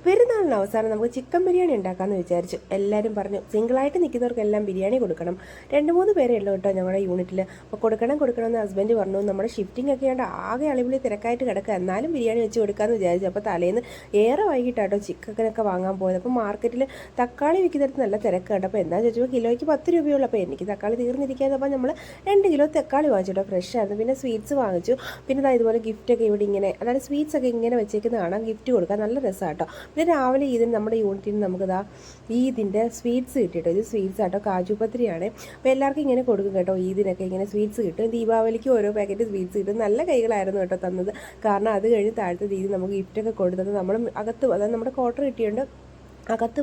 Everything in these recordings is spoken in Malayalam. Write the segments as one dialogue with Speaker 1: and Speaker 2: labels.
Speaker 1: പെരുന്നാളിന് അവസാനം നമുക്ക് ചിക്കൻ ബിരിയാണി ഉണ്ടാക്കാമെന്ന് വിചാരിച്ചു. എല്ലാവരും പറഞ്ഞു സിംഗിളായിട്ട് നിൽക്കുന്നവർക്കെല്ലാം ബിരിയാണി കൊടുക്കണം. 2-3 പേരേ ഉള്ളൂ കേട്ടോ ഞങ്ങളുടെ യൂണിറ്റിൽ. അപ്പോൾ കൊടുക്കണമെന്ന് ഹസ്ബൻഡ് പറഞ്ഞു. നമ്മുടെ ഷിഫ്റ്റിംഗ് ഒക്കെ ആണ്ട് ആകെ അളിപൊളി തിരക്കായിട്ട് കിടക്കുക, എന്നാലും ബിരിയാണി വെച്ച് കൊടുക്കാമെന്ന് വിചാരിച്ചു. അപ്പോൾ തലേന്ന് ഏറെ വൈകിട്ടാട്ടോ ചിക്കനൊക്കെ വാങ്ങാൻ പോയത്. അപ്പോൾ മാർക്കറ്റിൽ തക്കാളി വിൽക്കുന്നിടത്ത് നല്ല തിരക്ക് കണ്ടു. അപ്പോൾ എന്താ ചോദിച്ചപ്പോൾ കിലോയ്ക്ക് 10 രൂപയുള്ളൂ. അപ്പോൾ എനിക്ക് തക്കാളി തീർന്നിരിക്കാതെ അപ്പോൾ നമ്മൾ 2 കിലോ തക്കാളി വാങ്ങിച്ചിട്ടോ, ഫ്രഷ് ആയിരുന്നു. പിന്നെ സ്വീറ്റ്സ് വാങ്ങിച്ചു. പിന്നെ ഇതുപോലെ ഗിഫ്റ്റൊക്കെ ഇവിടെ ഇങ്ങനെ, അതായത് സ്വീറ്റ്സ് ഒക്കെ ഇങ്ങനെ വെച്ചേക്കുന്നത് കാണാം, ഗിഫ്റ്റ് കൊടുക്കാൻ നല്ല രസമാണ് കേട്ടോ. പിന്നെ രാവിലെ ഇതിന് നമ്മുടെ യൂണിറ്റിൽ നിന്ന് നമുക്കിതാ ഈദിൻ്റെ സ്വീറ്റ്സ് കിട്ടിയിട്ടോ. ഇത് സ്വീറ്റ്സ് ആട്ടോ, കാജു പത്രിയാണ്. അപ്പോൾ എല്ലാവർക്കും ഇങ്ങനെ കൊടുക്കും കേട്ടോ. ഈദിനൊക്കെ ഇങ്ങനെ സ്വീറ്റ്സ് കിട്ടും. ദീപാവലിക്ക് ഓരോ പാക്കറ്റ് സ്വീറ്റ്സ് കിട്ടും. നല്ല കൈകളായിരുന്നു കേട്ടോ തന്നത്. കാരണം അത് കഴിഞ്ഞ് താഴത്തെ രീതി നമുക്ക് ഗിഫ്റ്റൊക്കെ കൊടുത്തത് നമ്മൾ അകത്ത്, അതായത് നമ്മുടെ ക്വാർട്ടർ കിട്ടിയുണ്ട് അകത്ത്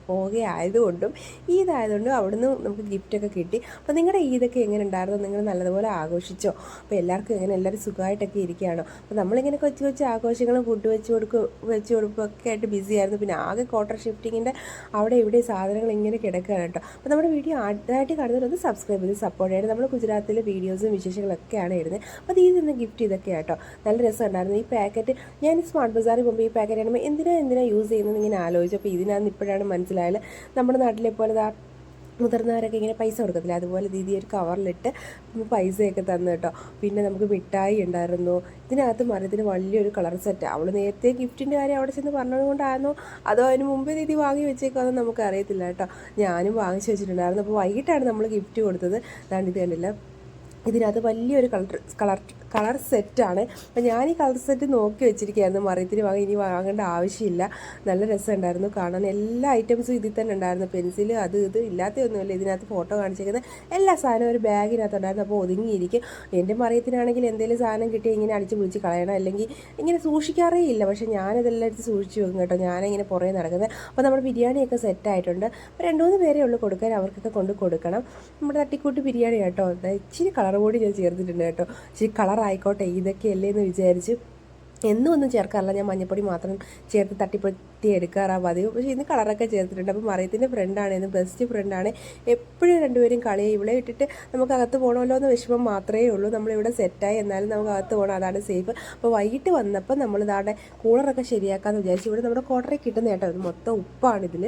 Speaker 1: പോവുകയായതുകൊണ്ടും ഈദായതുകൊണ്ടും അവിടുന്ന് നമുക്ക് ഗിഫ്റ്റൊക്കെ കിട്ടി. അപ്പോൾ നിങ്ങളുടെ ഈദൊക്കെ എങ്ങനെ ഉണ്ടായിരുന്നു? നിങ്ങൾ നല്ലതുപോലെ ആഘോഷിച്ചോ? അപ്പോൾ എല്ലാവർക്കും എങ്ങനെ, എല്ലാവരും സുഖമായിട്ടൊക്കെ ഇരിക്കുകയാണോ? അപ്പോൾ നമ്മളിങ്ങനെ കൊച്ചു കൊച്ചു ആഘോഷങ്ങളും ഫുഡ് വെച്ച് കൊടുപ്പൊക്കെ ആയിട്ട് ബിസി ആയിരുന്നു. പിന്നെ ആകെ ക്വാർട്ടർ ഷിഫ്റ്റിങ്ങിൻ്റെ അവിടെ ഇവിടെ സാധനങ്ങൾ ഇങ്ങനെ കിടക്കുകയാണ് കേട്ടോ. അപ്പോൾ നമ്മുടെ വീഡിയോ ആദ്യമായിട്ട് കാണുന്നവരൊന്ന് സബ്സ്ക്രൈബ് ചെയ്ത് സപ്പോർട്ട് ചെയ്യണം. നമ്മൾ ഗുജറാത്തിലെ വീഡിയോസും വിശേഷങ്ങളൊക്കെയാണ് ഇടുന്നത്. അപ്പോൾ ഇതിൽ നിന്ന് ഗിഫ്റ്റ് ഇതൊക്കെ ആട്ടോ. നല്ല രസമുണ്ടായിരുന്നു ഈ പാക്കറ്റ്. ഞാൻ സ്മാർട്ട് ബസാറിൽ പോകുമ്പോൾ ഈ പാക്കറ്റ് കാണുമ്പോൾ എന്തിനാ യൂസ് ചെയ്യുന്നത് ഇങ്ങനെ ആലോചിച്ചു. അപ്പോൾ ഇതിനകത്ത് ഇപ്പോഴാണ് മനസ്സിലായാൽ നമ്മുടെ നാട്ടിലെ പോലെ മുതിർന്നവരൊക്കെ ഇങ്ങനെ പൈസ കൊടുക്കത്തില്ല, അതുപോലെ ദീദി ഒരു കവറിലിട്ട് പൈസയൊക്കെ തന്നു കേട്ടോ. പിന്നെ നമുക്ക് മിഠായി ഉണ്ടായിരുന്നു. ഇതിനകത്ത് മരത്തിന് വലിയൊരു കളർ സെറ്റ്. അവൾ നേരത്തെ ഗിഫ്റ്റിൻ്റെ കാര്യം അവിടെ ചെന്ന് പറഞ്ഞത് കൊണ്ടായിരുന്നോ അതോ അതിന് മുമ്പേ ദീദി വാങ്ങി വെച്ചേക്കാന്നോ നമുക്ക് അറിയത്തില്ല കേട്ടോ. ഞാനും വാങ്ങിച്ചു വെച്ചിട്ടുണ്ടായിരുന്നു. അപ്പോൾ വൈകിട്ടാണ് നമ്മൾ ഗിഫ്റ്റ് കൊടുത്തത്. അതാണ്ട് ഇത് കണ്ടില്ല, ഇതിനകത്ത് വലിയൊരു കളർ സെറ്റാണ്. അപ്പം ഞാൻ ഈ കളർ സെറ്റ് നോക്കി വെച്ചിരിക്കുകയായിരുന്നു. മറിയത്തിന് ഇനി വാങ്ങേണ്ട ആവശ്യമില്ല. നല്ല രസമുണ്ടായിരുന്നു കാണാൻ. എല്ലാ ഐറ്റംസും ഇതിൽ തന്നെ ഉണ്ടായിരുന്നു. പെൻസിൽ അത് ഇത് ഇല്ലാത്തൊന്നുമില്ല. ഇതിനകത്ത് ഫോട്ടോ കാണിച്ചിരിക്കുന്നത് എല്ലാ സാധനവും ഒരു ബാഗിനകത്ത് ഉണ്ടായിരുന്നു. അപ്പോൾ ഒതുങ്ങിയിരിക്കും. എൻ്റെ മറിയത്തിനാണെങ്കിൽ എന്തെങ്കിലും സാധനം കിട്ടി ഇങ്ങനെ അടിച്ച് പിടിച്ച് കളയണം, അല്ലെങ്കിൽ ഇങ്ങനെ സൂക്ഷിക്കാറേ ഇല്ല. പക്ഷേ ഞാനിതെല്ലാം എടുത്ത് സൂക്ഷിച്ച് വെക്കും കേട്ടോ. ഞാനിങ്ങനെ പുറകെ നടക്കുന്നത്. അപ്പോൾ നമ്മുടെ ബിരിയാണിയൊക്കെ സെറ്റായിട്ടുണ്ട്. അപ്പോൾ 2-3 പേരേ ഉള്ളൂ കൊടുക്കാൻ, അവർക്കൊക്കെ കൊടുക്കണം. നമ്മുടെ തട്ടിക്കൂട്ട് ബിരിയാണി കേട്ടോ. ഇച്ചിരി കളർ കൂടി ഞാൻ ചേർത്തിട്ടുണ്ട് കേട്ടോ. ഇച്ചിരി കളറായിക്കോട്ടെ, ഇതൊക്കെയല്ലേ എന്ന് വിചാരിച്ച് ഒന്നും ചേർക്കാറില്ല. ഞാൻ മഞ്ഞപ്പൊടി മാത്രം ചേർത്ത് തട്ടിപ്പൊത്തി എടുക്കാറാണ് പതിവ്. പക്ഷേ ഇന്ന് കളറൊക്കെ ചേർത്തിട്ടുണ്ട്. അപ്പോൾ മറിയത്തിൻ്റെ ഫ്രണ്ടാണ്, ഇന്ന് ബെസ്റ്റ് ഫ്രണ്ടാണ്. എപ്പോഴും രണ്ടുപേരും കളിയെ ഇവിടെ ഇട്ടിട്ട് നമുക്ക് അകത്ത് പോകണമല്ലോ എന്ന് വിഷമം മാത്രമേ ഉള്ളൂ. നമ്മളിവിടെ സെറ്റായി, എന്നാലും നമുക്ക് അകത്ത് പോകണം, അതാണ് സേഫ്. അപ്പോൾ വൈകിട്ട് വന്നപ്പോൾ നമ്മൾ ഇതാടെ കൂളറൊക്കെ ശരിയാക്കാമെന്ന് വിചാരിച്ചു. ഇവിടെ നമ്മുടെ ക്വാർട്ടറിൽ കിട്ടുന്ന കേട്ടോ. ഇത് മൊത്തം ഉപ്പാണ് ഇതിൽ.